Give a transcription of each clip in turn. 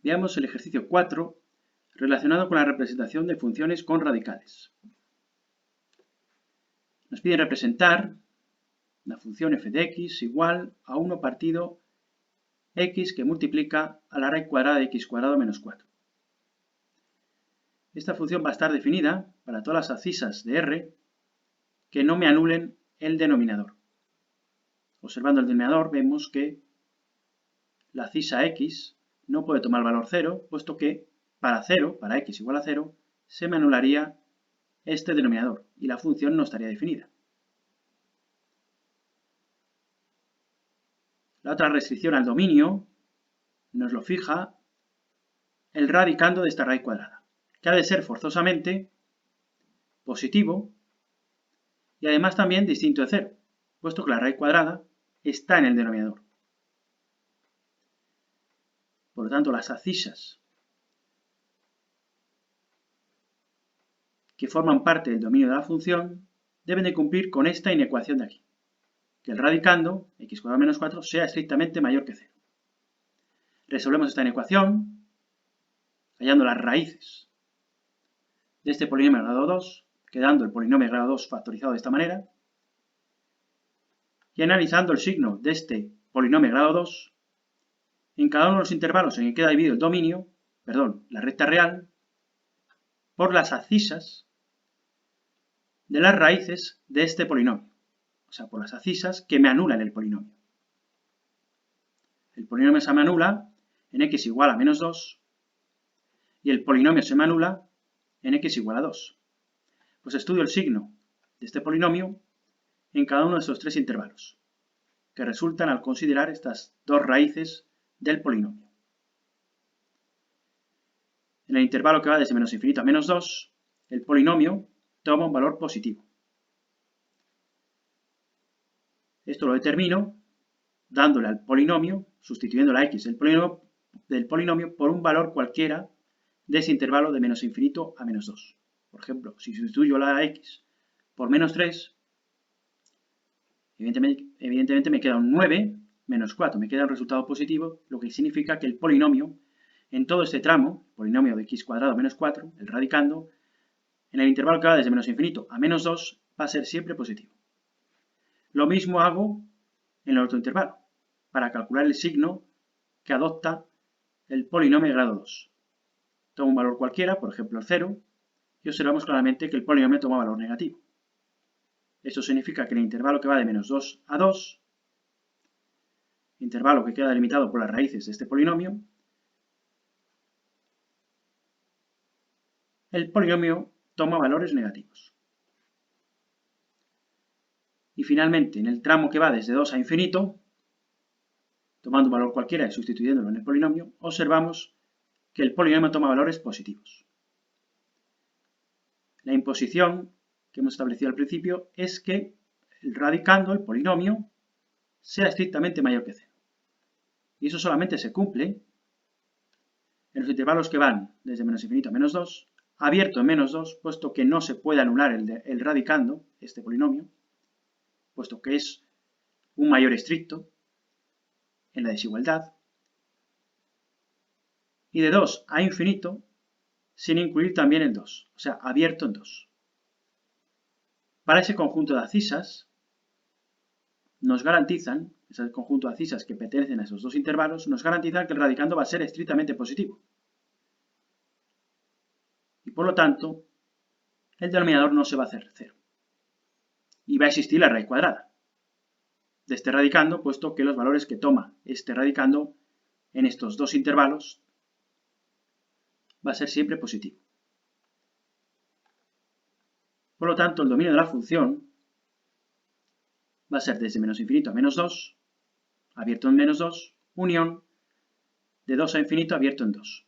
Veamos el ejercicio 4 relacionado con la representación de funciones con radicales. Nos pide representar la función f de x igual a 1 partido x que multiplica a la raíz cuadrada de x cuadrado menos 4. Esta función va a estar definida para todas las abscisas de R que no me anulen el denominador. Observando el denominador vemos que la abscisa x no puede tomar el valor 0, puesto que para x igual a 0, se me anularía este denominador y la función no estaría definida. La otra restricción al dominio nos lo fija el radicando de esta raíz cuadrada, que ha de ser forzosamente positivo y además también distinto de 0, puesto que la raíz cuadrada está en el denominador. Por lo tanto, las abscisas que forman parte del dominio de la función deben de cumplir con esta inecuación de aquí, que el radicando, x cuadrado menos 4, sea estrictamente mayor que 0. Resolvemos esta inecuación hallando las raíces de este polinomio de grado 2, quedando el polinomio de grado 2 factorizado de esta manera, y analizando el signo de este polinomio de grado 2 en cada uno de los intervalos en que queda dividido el dominio, la recta real, por las abscisas de las raíces de este polinomio, o sea, por las abscisas que me anulan el polinomio. El polinomio se me anula en x igual a menos 2 y el polinomio se me anula en x igual a 2. Pues estudio el signo de este polinomio en cada uno de estos tres intervalos, que resultan al considerar estas dos raíces del polinomio. En el intervalo que va desde menos infinito a menos 2, el polinomio toma un valor positivo. Esto lo determino dándole al polinomio, sustituyendo la x del polinomio por un valor cualquiera de ese intervalo de menos infinito a menos 2. Por ejemplo, si sustituyo la x por menos 3, evidentemente me queda un 9 menos 4, me queda un resultado positivo, lo que significa que el polinomio, en todo este tramo, el polinomio de x cuadrado menos 4, el radicando, en el intervalo que va desde menos infinito a menos 2, va a ser siempre positivo. Lo mismo hago en el otro intervalo, para calcular el signo que adopta el polinomio de grado 2. Tomo un valor cualquiera, por ejemplo el 0, y observamos claramente que el polinomio toma valor negativo. Esto significa que en el intervalo que va de menos 2 a 2, intervalo que queda delimitado por las raíces de este polinomio, el polinomio toma valores negativos. Y finalmente, en el tramo que va desde 2 a infinito, tomando un valor cualquiera y sustituyéndolo en el polinomio, observamos que el polinomio toma valores positivos. La imposición que hemos establecido al principio es que el radicando, el polinomio, sea estrictamente mayor que 0. Y eso solamente se cumple en los intervalos que van desde menos infinito a menos 2, abierto en menos 2, puesto que no se puede anular el radicando, este polinomio, puesto que es un mayor estricto en la desigualdad, y de 2 a infinito, sin incluir también el 2, o sea, abierto en 2. Para ese conjunto de abscisas, nos garantizan, ese conjunto de abscisas que pertenecen a esos dos intervalos, nos garantizan que el radicando va a ser estrictamente positivo. Y por lo tanto, el denominador no se va a hacer 0. Y va a existir la raíz cuadrada de este radicando, puesto que los valores que toma este radicando en estos dos intervalos va a ser siempre positivo. Por lo tanto, el dominio de la función va a ser desde menos infinito a menos 2, abierto en menos 2, unión de 2 a infinito abierto en 2.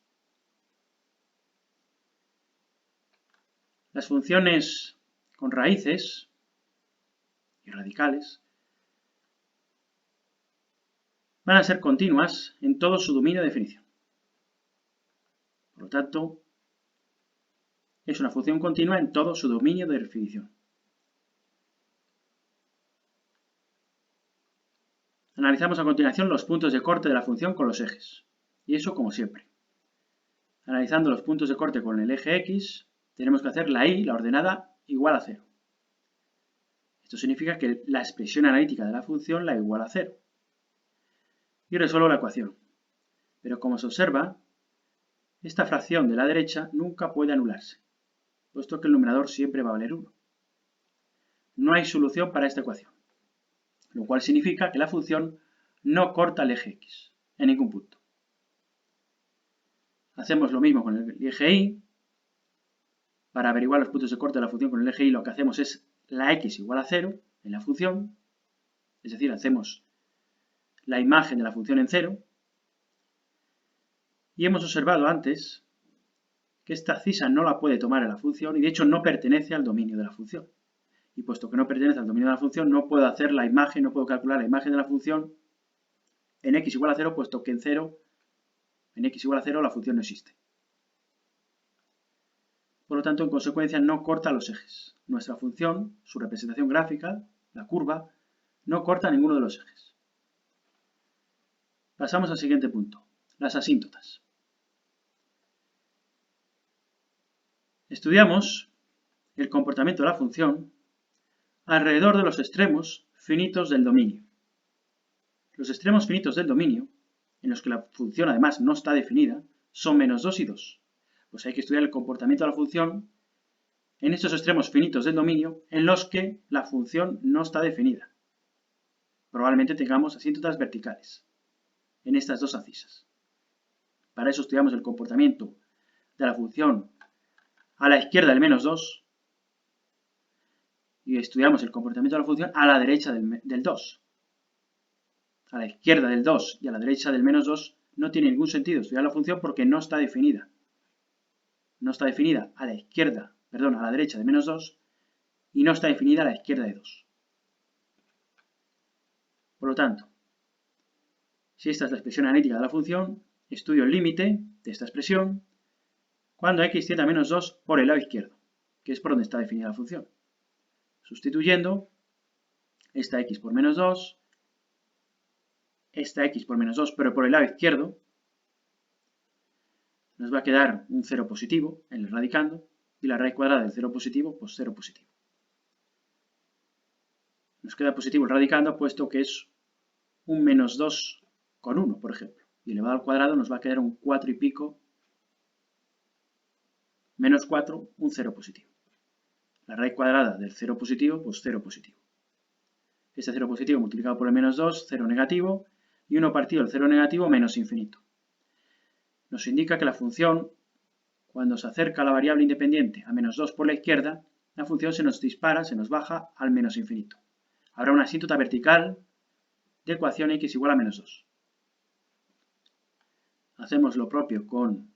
Las funciones con raíces y radicales van a ser continuas en todo su dominio de definición. Por lo tanto, es una función continua en todo su dominio de definición. Analizamos a continuación los puntos de corte de la función con los ejes. Y eso como siempre. Analizando los puntos de corte con el eje X, tenemos que hacer la y, la ordenada, igual a 0. Esto significa que la expresión analítica de la función la iguala a 0. Y resuelvo la ecuación. Pero como se observa, esta fracción de la derecha nunca puede anularse, puesto que el numerador siempre va a valer 1. No hay solución para esta ecuación, lo cual significa que la función no corta el eje X en ningún punto. Hacemos lo mismo con el eje Y. Para averiguar los puntos de corte de la función con el eje Y, lo que hacemos es la x igual a 0 en la función, es decir, hacemos la imagen de la función en 0, y hemos observado antes que esta cisa no la puede tomar en la función y de hecho no pertenece al dominio de la función. Y puesto que no pertenece al dominio de la función, no puedo hacer la imagen, no puedo calcular la imagen de la función en x igual a 0, puesto que en x igual a 0 la función no existe. Por lo tanto, en consecuencia, no corta los ejes. Nuestra función, su representación gráfica, la curva, no corta ninguno de los ejes. Pasamos al siguiente punto, las asíntotas. Estudiamos el comportamiento de la función alrededor de los extremos finitos del dominio. Los extremos finitos del dominio, en los que la función además no está definida, son -2 y 2. Pues hay que estudiar el comportamiento de la función en estos extremos finitos del dominio en los que la función no está definida. Probablemente tengamos asíntotas verticales en estas dos abscisas. Para eso estudiamos el comportamiento de la función a la izquierda del -2 y estudiamos el comportamiento de la función a la derecha del 2. A la izquierda del 2 y a la derecha del -2 no tiene ningún sentido estudiar la función porque no está definida. No está definida a la izquierda, perdón, a la derecha de -2 y no está definida a la izquierda de 2. Por lo tanto, si esta es la expresión analítica de la función, estudio el límite de esta expresión cuando x tiende a -2 por el lado izquierdo, que es por donde está definida la función. Sustituyendo esta x por -2, esta x por -2, pero por el lado izquierdo, nos va a quedar un 0 positivo en el radicando, y la raíz cuadrada del 0 positivo, pues 0 positivo. Nos queda positivo el radicando, puesto que es un -2 con 1, por ejemplo. Y elevado al cuadrado nos va a quedar un 4 y pico, -4, un 0 positivo. La raíz cuadrada del 0 positivo, pues 0 positivo. Este 0 positivo multiplicado por el -2, 0 negativo, y 1 partido del 0 negativo menos infinito. Nos indica que la función, cuando se acerca a la variable independiente a -2 por la izquierda, la función se nos dispara, se nos baja al menos infinito. Habrá una asíntota vertical de ecuación x igual a -2. Hacemos lo propio con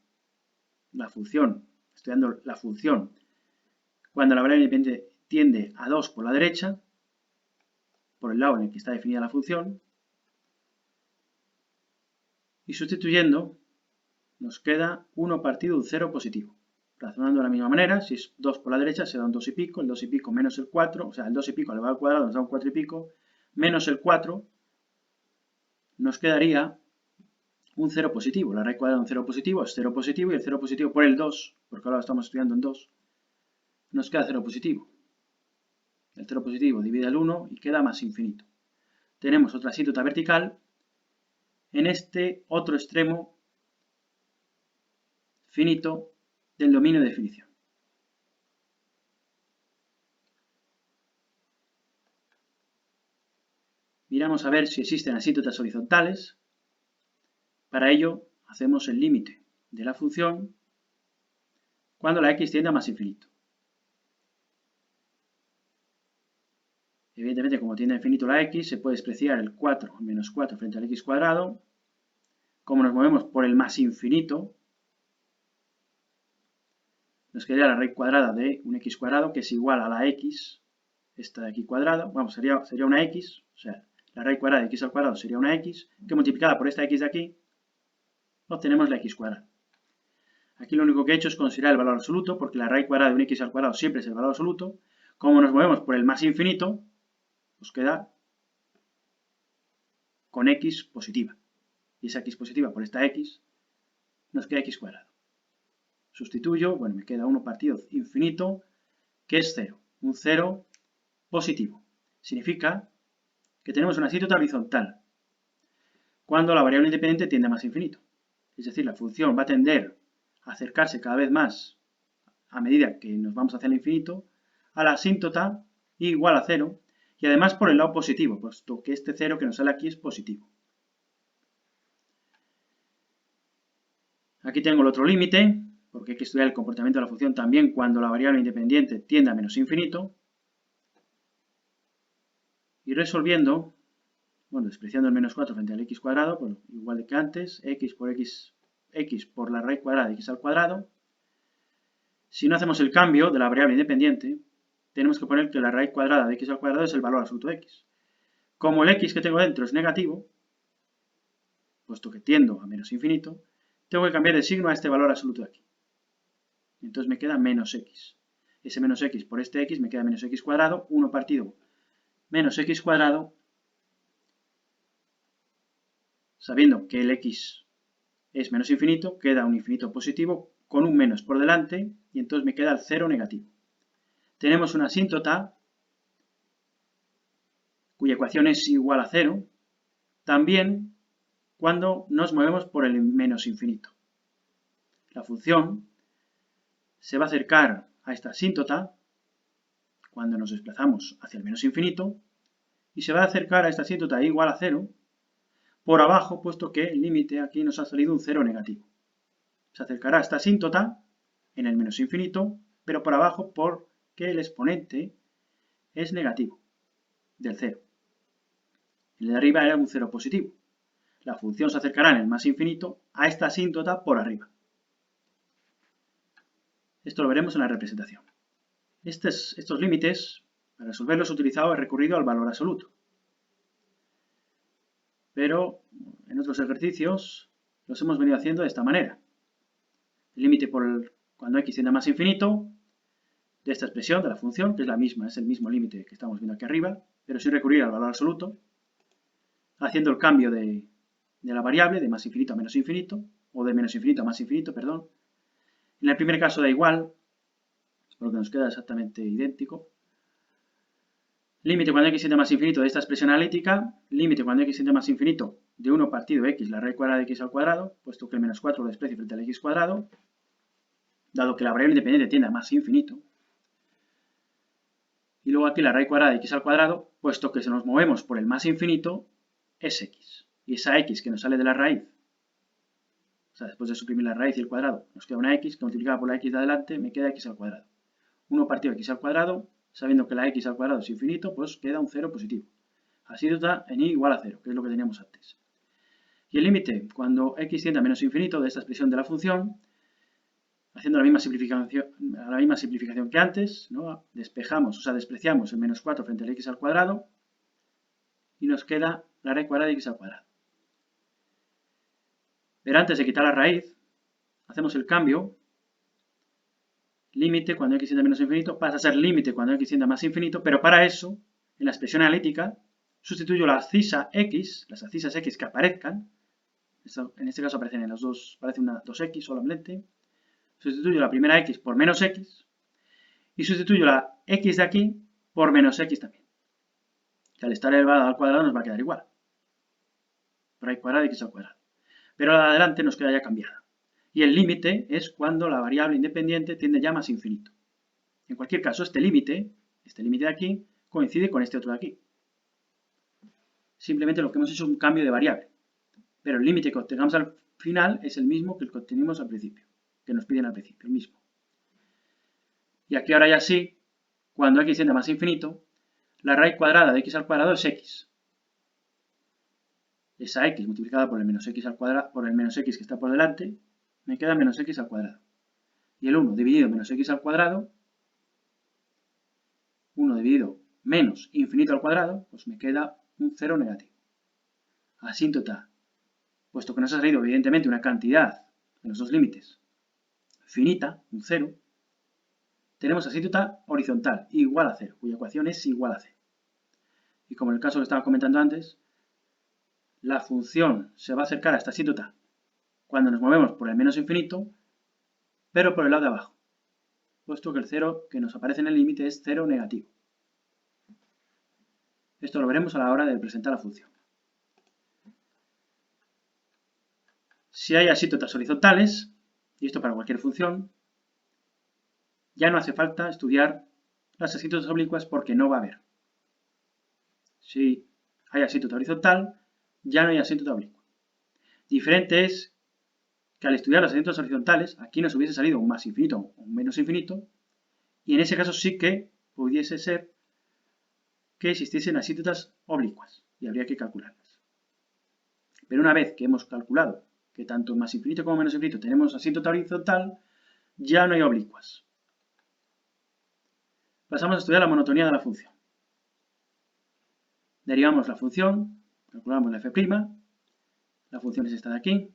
la función, estudiando la función cuando la variable independiente tiende a 2 por la derecha, por el lado en el que está definida la función, y sustituyendo nos queda 1 partido un 0 positivo. Razonando de la misma manera, si es 2 por la derecha será un 2 y pico, el 2 y pico menos el 4, o sea, el 2 y pico elevado al cuadrado nos da un 4 y pico, menos el 4, nos quedaría un 0 positivo. La raíz cuadrada de un 0 positivo es 0 positivo y el 0 positivo por el 2, porque ahora lo estamos estudiando en 2, nos queda 0 positivo. El 0 positivo divide el 1 y queda más infinito. Tenemos otra asíntota vertical en este otro extremo finito del dominio de definición. Miramos a ver si existen asíntotas horizontales. Para ello, hacemos el límite de la función cuando la x tiende a más infinito. Evidentemente, como tiende a infinito la x, se puede despreciar el 4 menos 4 frente al x cuadrado. Como nos movemos por el más infinito, nos quedaría la raíz cuadrada de un x cuadrado, que es igual a la x, esta de aquí cuadrada. Bueno, sería una x, o sea, la raíz cuadrada de x al cuadrado sería una x, que multiplicada por esta x de aquí, obtenemos la x cuadrada. Aquí lo único que he hecho es considerar el valor absoluto, porque la raíz cuadrada de un x al cuadrado siempre es el valor absoluto. Como nos movemos por el más infinito, nos queda con x positiva. Y esa x positiva por esta x nos queda x cuadrado. Sustituyo, bueno, me queda 1 partido infinito, que es 0. Un 0 positivo. Significa que tenemos una asíntota horizontal cuando la variable independiente tiende a más infinito. Es decir, la función va a tender a acercarse cada vez más a medida que nos vamos hacia el infinito a la asíntota igual a 0 y además por el lado positivo, puesto que este 0 que nos sale aquí es positivo. Aquí tengo el otro límite, porque hay que estudiar el comportamiento de la función también cuando la variable independiente tiende a menos infinito. Y resolviendo, bueno, despreciando el menos 4 frente al x cuadrado, pues igual que antes, x por la raíz cuadrada de x al cuadrado. Si no hacemos el cambio de la variable independiente, tenemos que poner que la raíz cuadrada de x al cuadrado es el valor absoluto de x. Como el x que tengo dentro es negativo, puesto que tiendo a menos infinito, tengo que cambiar de signo a este valor absoluto de aquí. Entonces me queda menos x. Ese menos x por este x me queda menos x cuadrado, 1 partido menos x cuadrado, sabiendo que el x es menos infinito, queda un infinito positivo con un menos por delante y entonces me queda el 0 negativo. Tenemos una asíntota cuya ecuación es igual a 0, también cuando nos movemos por el menos infinito. La función se va a acercar a esta asíntota cuando nos desplazamos hacia el menos infinito y se va a acercar a esta asíntota igual a 0 por abajo, puesto que el límite aquí nos ha salido un 0 negativo. Se acercará a esta asíntota en el menos infinito, pero por abajo porque el exponente es negativo del 0. El de arriba era un 0 positivo. La función se acercará en el más infinito a esta asíntota por arriba. Esto lo veremos en la representación. Estos límites, para resolverlos he recurrido al valor absoluto. Pero en otros ejercicios los hemos venido haciendo de esta manera. El límite cuando x tiende a más infinito de esta expresión, de la función, que es la misma, es el mismo límite que estamos viendo aquí arriba, pero sin recurrir al valor absoluto, haciendo el cambio de la variable de más infinito a menos infinito, o de menos infinito a más infinito, perdón. En el primer caso da igual, porque nos queda exactamente idéntico. Límite cuando x tiende a más infinito de esta expresión analítica, límite cuando x tiende a más infinito de 1 partido x, la raíz cuadrada de x al cuadrado, puesto que el menos 4 lo desprecio frente al x cuadrado, dado que la variable independiente tiende a más infinito. Y luego aquí la raíz cuadrada de x al cuadrado, puesto que si nos movemos por el más infinito, es x. Y esa x que nos sale de la raíz, o sea, después de suprimir la raíz y el cuadrado, nos queda una x que multiplicada por la x de adelante me queda x al cuadrado. 1 partido x al cuadrado, sabiendo que la x al cuadrado es infinito, pues queda un 0 positivo. Asíntota en y igual a 0, que es lo que teníamos antes. Y el límite, cuando x tiende a menos infinito de esta expresión de la función, haciendo la misma simplificación que antes, ¿no? Despreciamos el menos 4 frente al x al cuadrado y nos queda la raíz cuadrada de x al cuadrado. Pero antes de quitar la raíz, hacemos el cambio. Límite cuando x tiende a menos infinito pasa a ser límite cuando x tiende a más infinito, pero para eso, en la expresión analítica, sustituyo la abscisa x, las abscisas x que aparezcan, en este caso aparecen en los dos, aparece una 2x solamente, sustituyo la primera x por menos x y sustituyo la x de aquí por menos x también. Que al estar elevada al cuadrado nos va a quedar igual. Raíz cuadrada de x al cuadrado. Pero la de adelante nos queda ya cambiada. Y el límite es cuando la variable independiente tiende ya a más infinito. En cualquier caso, este límite de aquí, coincide con este otro de aquí. Simplemente lo que hemos hecho es un cambio de variable. Pero el límite que obtengamos al final es el mismo que el que obtenimos al principio, que nos piden al principio, el mismo. Y aquí ahora ya sí, cuando x tiende a más infinito, la raíz cuadrada de x al cuadrado es x. Esa x multiplicada por el menos x al cuadrado, por el menos x que está por delante, me queda menos x al cuadrado. Y el 1 dividido menos x al cuadrado, 1 dividido menos infinito al cuadrado, pues me queda un 0 negativo. Asíntota, puesto que nos ha salido evidentemente una cantidad en los dos límites finita, un 0, tenemos asíntota horizontal igual a 0, cuya ecuación es igual a 0. Y como en el caso que estaba comentando antes, la función se va a acercar a esta asíntota cuando nos movemos por el menos infinito, pero por el lado de abajo, puesto que el 0 que nos aparece en el límite es 0 negativo. Esto lo veremos a la hora de presentar la función. Si hay asíntotas horizontales, y esto para cualquier función, ya no hace falta estudiar las asíntotas oblicuas porque no va a haber. Si hay asíntota horizontal, ya no hay asíntota oblicua. Diferente es que al estudiar las asíntotas horizontales, aquí nos hubiese salido un más infinito o un menos infinito, y en ese caso sí que pudiese ser que existiesen asíntotas oblicuas, y habría que calcularlas. Pero una vez que hemos calculado que tanto en más infinito como menos infinito tenemos asíntota horizontal, ya no hay oblicuas. Pasamos a estudiar la monotonía de la función. Derivamos la función, calculamos la f', la función es esta de aquí,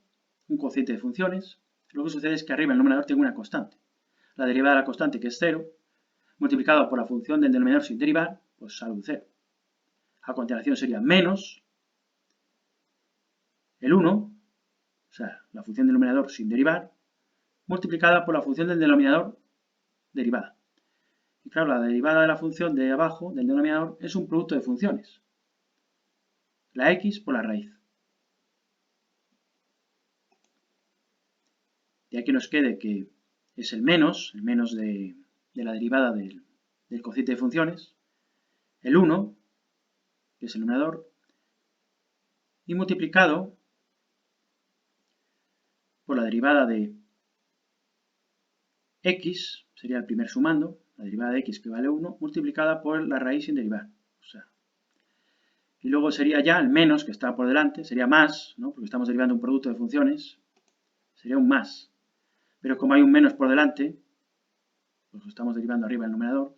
un cociente de funciones. Lo que sucede es que arriba el numerador tiene una constante. La derivada de la constante, que es 0, multiplicado por la función del denominador sin derivar, pues sale un 0. A continuación sería menos el 1, o sea, la función del numerador sin derivar, multiplicada por la función del denominador derivada. Y claro, la derivada de la función de abajo, del denominador, es un producto de funciones. La x por la raíz. De aquí nos quede que es el menos de la derivada del cociente de funciones, el 1, que es el numerador, y multiplicado por la derivada de x, sería el primer sumando, la derivada de x que vale 1, multiplicada por la raíz sin derivar. O sea, y luego sería ya el menos, que está por delante, sería más, ¿no? Porque estamos derivando un producto de funciones, sería un más. Pero como hay un menos por delante, pues estamos derivando arriba el numerador,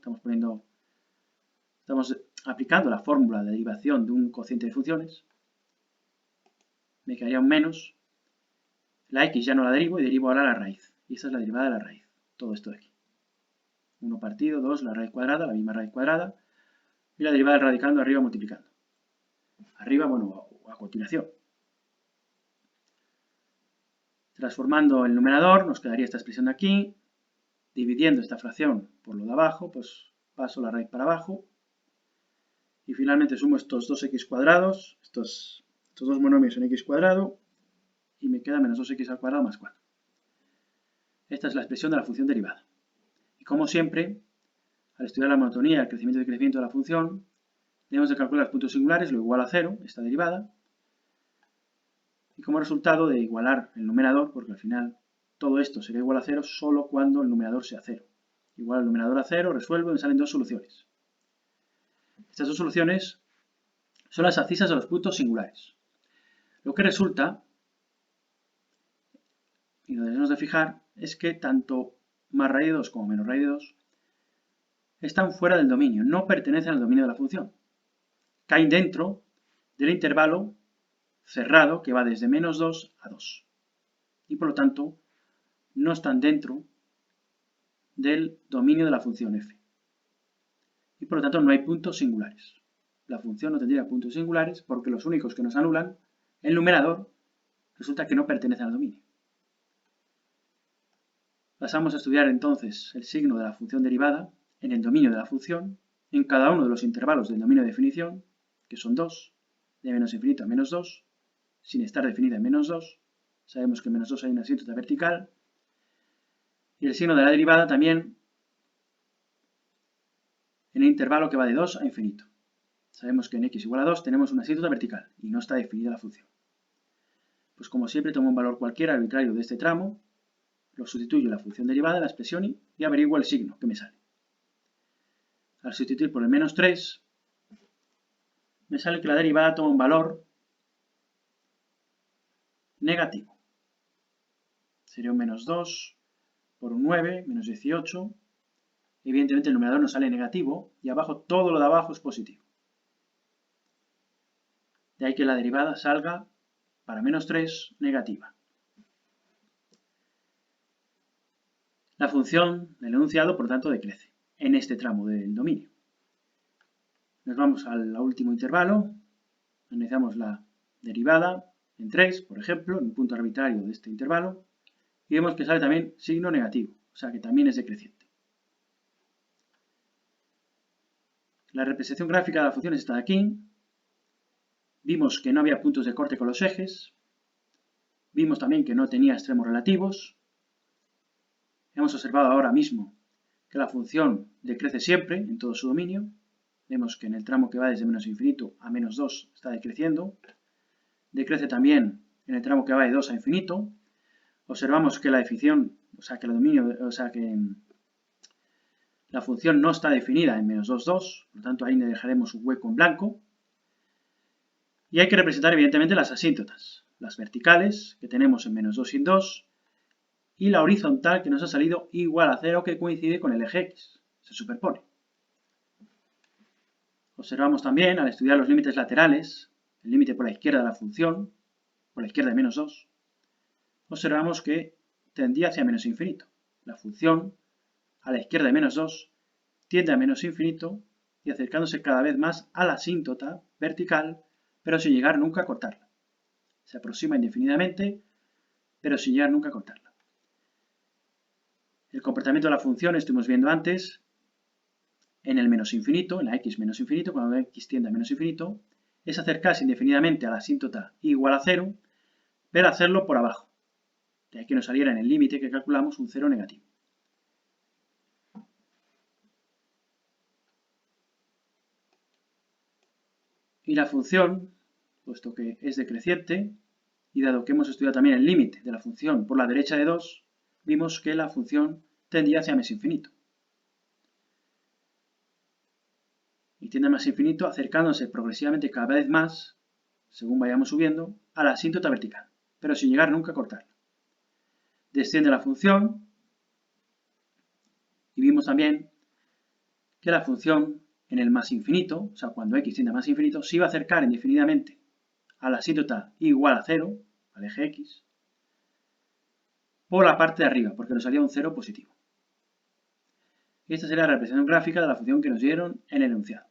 estamos aplicando la fórmula de derivación de un cociente de funciones, me quedaría un menos, la x ya no la derivo y derivo ahora la raíz, y esa es la derivada de la raíz, todo esto de aquí. 1 partido, 2, la raíz cuadrada, la misma raíz cuadrada, y la derivada del radicando arriba multiplicando. Arriba, bueno, a continuación. Transformando el numerador, nos quedaría esta expresión de aquí, dividiendo esta fracción por lo de abajo, pues paso la raíz para abajo, y finalmente sumo estos 2x cuadrados, estos dos monomios en x cuadrado, y me queda menos 2x al cuadrado más 4. Esta es la expresión de la función derivada. Y como siempre, al estudiar la monotonía, el crecimiento y decrecimiento de la función, debemos de calcular los puntos singulares, lo igual a 0, esta derivada, y como resultado de igualar el numerador, porque al final todo esto será igual a 0 solo cuando el numerador sea 0. Igual el numerador a 0, resuelvo y me salen dos soluciones. Estas dos soluciones son las abscisas de los puntos singulares. Lo que resulta, y lo debemos de fijar, es que tanto más raíz de 2 como menos raíz de 2 están fuera del dominio, no pertenecen al dominio de la función. Caen dentro del intervalo cerrado que va desde menos 2 a 2. Y por lo tanto, no están dentro del dominio de la función f. Y por lo tanto, no hay puntos singulares. La función no tendría puntos singulares porque los únicos que nos anulan, el numerador, resulta que no pertenecen al dominio. Pasamos a estudiar entonces el signo de la función derivada en el dominio de la función, en cada uno de los intervalos del dominio de definición, que son 2, de menos infinito a menos 2, sin estar definida en menos 2. Sabemos que en menos 2 hay una asíntota vertical. Y el signo de la derivada también en el intervalo que va de 2 a infinito. Sabemos que en x igual a 2 tenemos una asíntota vertical y no está definida la función. Pues como siempre tomo un valor cualquiera arbitrario de este tramo, lo sustituyo en la función derivada en la expresión y averiguo el signo que me sale. Al sustituir por el menos 3, me sale que la derivada toma un valor negativo. Sería un menos 2 por un 9, menos 18. Evidentemente el numerador nos sale negativo y abajo todo lo de abajo es positivo. De ahí que la derivada salga para menos 3 negativa. La función del enunciado, por tanto, decrece en este tramo del dominio. Nos vamos al último intervalo, analizamos la derivada en 3, por ejemplo, en un punto arbitrario de este intervalo, y vemos que sale también signo negativo, o sea que también es decreciente. La representación gráfica de la función es esta de aquí. Vimos que no había puntos de corte con los ejes. Vimos también que no tenía extremos relativos. Hemos observado ahora mismo que la función decrece siempre en todo su dominio. Vemos que en el tramo que va desde menos infinito a menos 2 está decreciendo. Decrece también en el tramo que va de 2 a infinito. Observamos que la definición, que la función no está definida en menos 2, 2, por lo tanto ahí le dejaremos un hueco en blanco. Y hay que representar evidentemente las asíntotas, las verticales que tenemos en menos 2 y en 2, y la horizontal que nos ha salido igual a 0 que coincide con el eje X, se superpone. Observamos también, al estudiar los límites laterales, el límite por la izquierda de la función, por la izquierda de menos 2, observamos que tendía hacia menos infinito. La función, a la izquierda de menos 2, tiende a menos infinito y acercándose cada vez más a la asíntota vertical, pero sin llegar nunca a cortarla. Se aproxima indefinidamente, pero sin llegar nunca a cortarla. El comportamiento de la función estuvimos viendo antes en el menos infinito, en la x menos infinito, cuando x tiende a menos infinito, es acercarse indefinidamente a la asíntota igual a 0, pero hacerlo por abajo. De ahí que nos saliera en el límite que calculamos un 0 negativo. Y la función, puesto que es decreciente, y dado que hemos estudiado también el límite de la función por la derecha de 2, vimos que la función tendía hacia más infinito. Y tiende a más infinito acercándose progresivamente cada vez más, según vayamos subiendo, a la asíntota vertical, pero sin llegar nunca a cortarla. Desciende la función y vimos también que la función en el más infinito, o sea, cuando x tiende a más infinito, se iba a acercar indefinidamente a la asíntota igual a 0, al eje x, por la parte de arriba, porque nos salía un 0 positivo. Y esta sería la representación gráfica de la función que nos dieron en el enunciado.